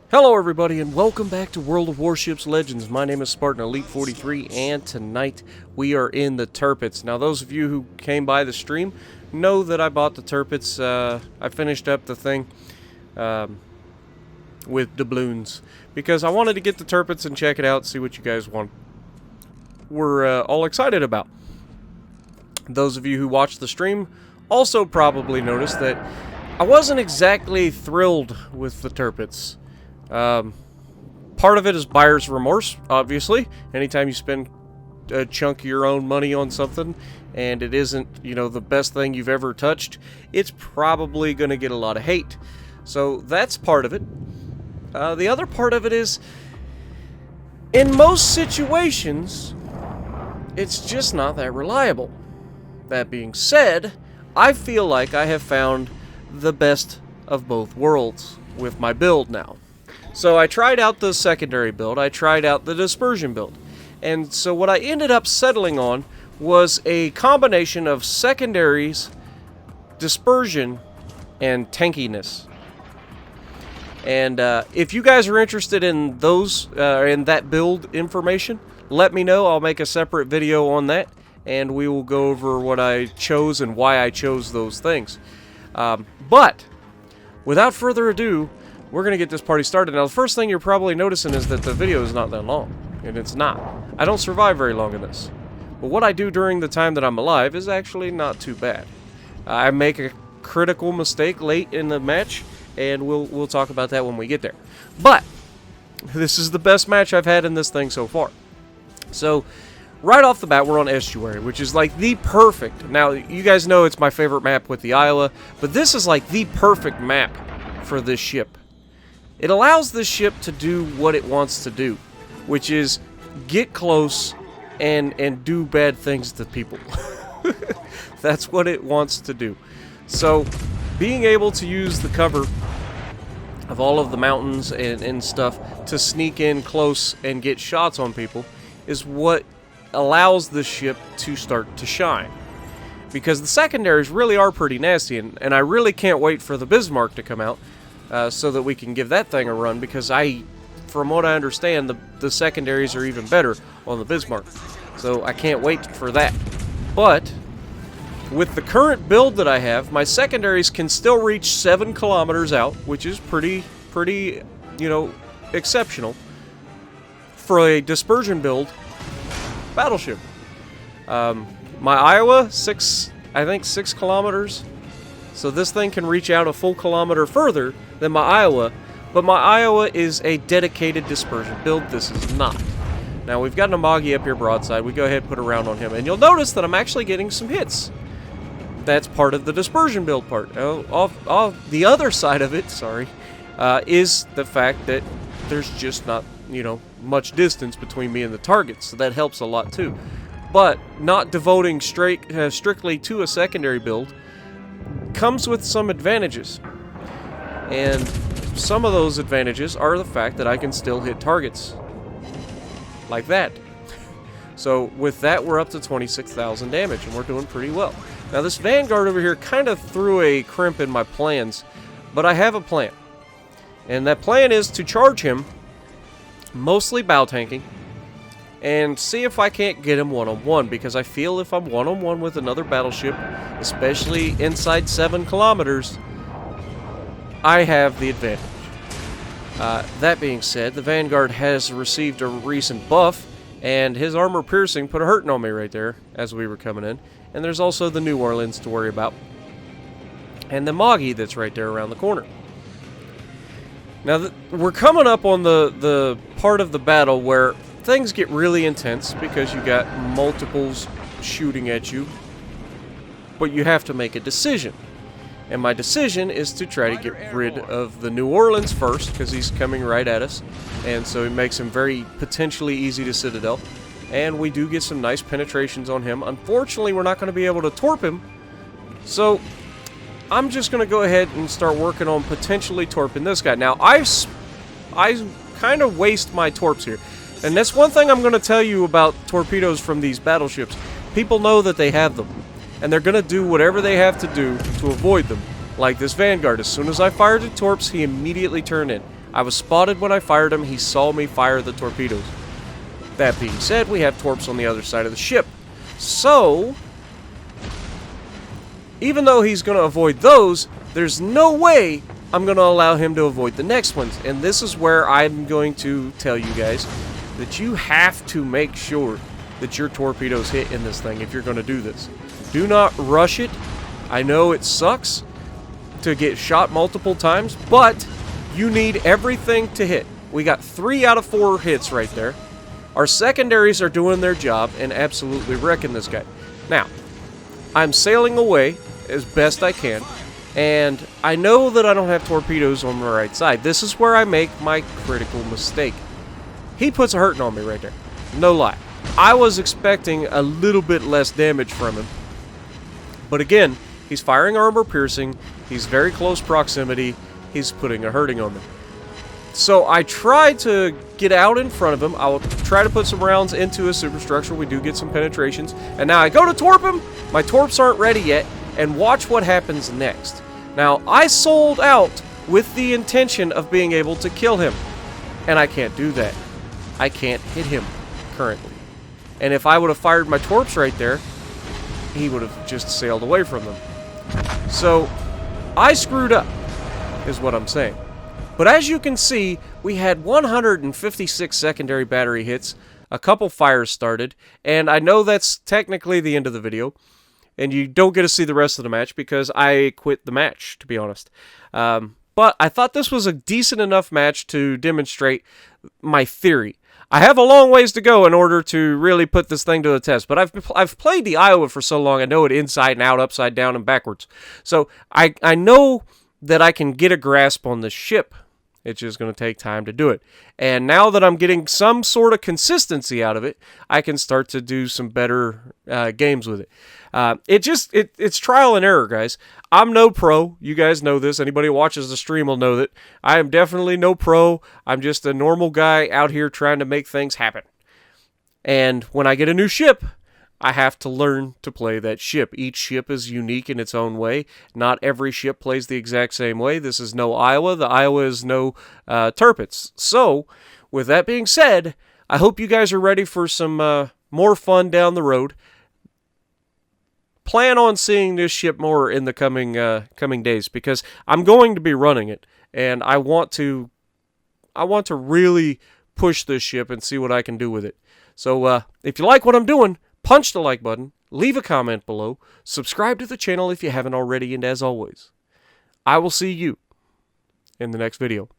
Hello everybody and welcome back to World of Warships Legends. My name is Spartan Elite 43 and tonight we are in the Tirpitz. Now those of you who came by the stream know that I bought the Tirpitz. I finished up the thing with doubloons because I wanted to get the Tirpitz and check it out, see what you guys were all excited about. Those of you who watched the stream also probably noticed that I wasn't exactly thrilled with the Tirpitz. Part of it is buyer's remorse, obviously. Anytime you spend a chunk of your own money on something and it isn't, you know, the best thing you've ever touched, it's probably going to get a lot of hate. So that's part of it. The other part of it is, in most situations, it's just not that reliable. That being said, I feel like I have found the best of both worlds with my build now. So I tried out the secondary build, I tried out the dispersion build, and so what I ended up settling on was a combination of secondaries, dispersion, and tankiness. And if you guys are interested in those, in that build information, let me know. I'll make a separate video on that, and we will go over what I chose and why I chose those things. But without further ado, we're going to get this party started. Now, the first thing you're probably noticing is that the video is not that long. And it's not. I don't survive very long in this. But what I do during the time that I'm alive is actually not too bad. I make a critical mistake late in the match, and we'll talk about that when we get there. But this is the best match I've had in this thing so far. So, right off the bat, we're on Estuary, which is like the perfect... Now, you guys know it's my favorite map with the Iowa, but this is like the perfect map for this ship. It allows this ship to do what it wants to do, which is get close and do bad things to people. That's what it wants to do. So, being able to use the cover of all of the mountains and stuff to sneak in close and get shots on people is what allows this ship to start to shine. Because the secondaries really are pretty nasty, and I really can't wait for the Bismarck to come out. So that we can give that thing a run, because from what I understand, the secondaries are even better on the Bismarck. So I can't wait for that. But with the current build that I have, my secondaries can still reach 7 kilometers out, which is pretty, you know, exceptional for a dispersion build battleship. My Iowa, I think 6 kilometers. So this thing can reach out a full kilometer further than my Iowa, but my Iowa is a dedicated dispersion build. This is not. Now we've got an Amagi up here broadside. We go ahead and put a round on him, and you'll notice that I'm actually getting some hits. That's part of the dispersion build part. Off the other side of it, sorry, is the fact that there's just not, you know, much distance between me and the target, so that helps a lot too. But not devoting strictly to a secondary build comes with some advantages, and some of those advantages are the fact that I can still hit targets like that. So with that, we're up to 26,000 damage, and we're doing pretty well. Now this Vanguard over here kind of threw a crimp in my plans, but I have a plan, and that plan is to charge him, mostly bow tanking, and see if I can't get him one-on-one, because I feel if I'm one-on-one with another battleship, especially inside 7 kilometers, I have the advantage. That being said, the Vanguard has received a recent buff, and his armor piercing put a hurting on me right there as we were coming in. And there's also the New Orleans to worry about, and the Amagi that's right there around the corner. Now, we're coming up on the part of the battle where things get really intense, because you got multiples shooting at you, but you have to make a decision. And my decision is to try to get rid of the New Orleans first, because he's coming right at us, and so it makes him very potentially easy to citadel. And we do get some nice penetrations on him. Unfortunately, we're not going to be able to torp him, so I'm just going to go ahead and start working on potentially torping this guy. Now, I kind of waste my torps here. And that's one thing I'm going to tell you about torpedoes from these battleships. People know that they have them, and they're going to do whatever they have to do to avoid them. Like this Vanguard, as soon as I fired the torps, he immediately turned in. I was spotted when I fired him. He saw me fire the torpedoes. That being said, we have torps on the other side of the ship. So, even though he's going to avoid those, there's no way I'm going to allow him to avoid the next ones. And this is where I'm going to tell you guys that you have to make sure that your torpedoes hit in this thing if you're going to do this. Do not rush it. I know it sucks to get shot multiple times, but you need everything to hit. We got 3 out of 4 hits right there. Our secondaries are doing their job and absolutely wrecking this guy. Now, I'm sailing away as best I can, and I know that I don't have torpedoes on the right side. This is where I make my critical mistake. He puts a hurting on me right there. No lie. I was expecting a little bit less damage from him. But again, he's firing armor piercing. He's very close proximity. He's putting a hurting on me. So I try to get out in front of him. I will try to put some rounds into his superstructure. We do get some penetrations. And now I go to torp him. My torps aren't ready yet. And watch what happens next. Now, I sold out with the intention of being able to kill him. And I can't do that. I can't hit him currently. And if I would have fired my torps right there, he would have just sailed away from them. So, I screwed up, is what I'm saying. But as you can see, we had 156 secondary battery hits, a couple fires started, and I know that's technically the end of the video, and you don't get to see the rest of the match because I quit the match, to be honest. But I thought this was a decent enough match to demonstrate my theory. I have a long ways to go in order to really put this thing to the test, but I've played the Iowa for so long, I know it inside and out, upside down, and backwards. So I know that I can get a grasp on this ship. It's just going to take time to do it. And now that I'm getting some sort of consistency out of it, I can start to do some better games with it. It's trial and error, guys. I'm no pro. You guys know this. Anybody who watches the stream will know that. I am definitely no pro. I'm just a normal guy out here trying to make things happen. And when I get a new ship, I have to learn to play that ship. Each ship is unique in its own way. Not every ship plays the exact same way. This is no Iowa. The Iowa is no Tirpitz. So, with that being said, I hope you guys are ready for some more fun down the road. Plan on seeing this ship more in the coming days because I'm going to be running it, and I want to really push this ship and see what I can do with it. So, if you like what I'm doing, punch the like button, leave a comment below, subscribe to the channel if you haven't already, and as always, I will see you in the next video.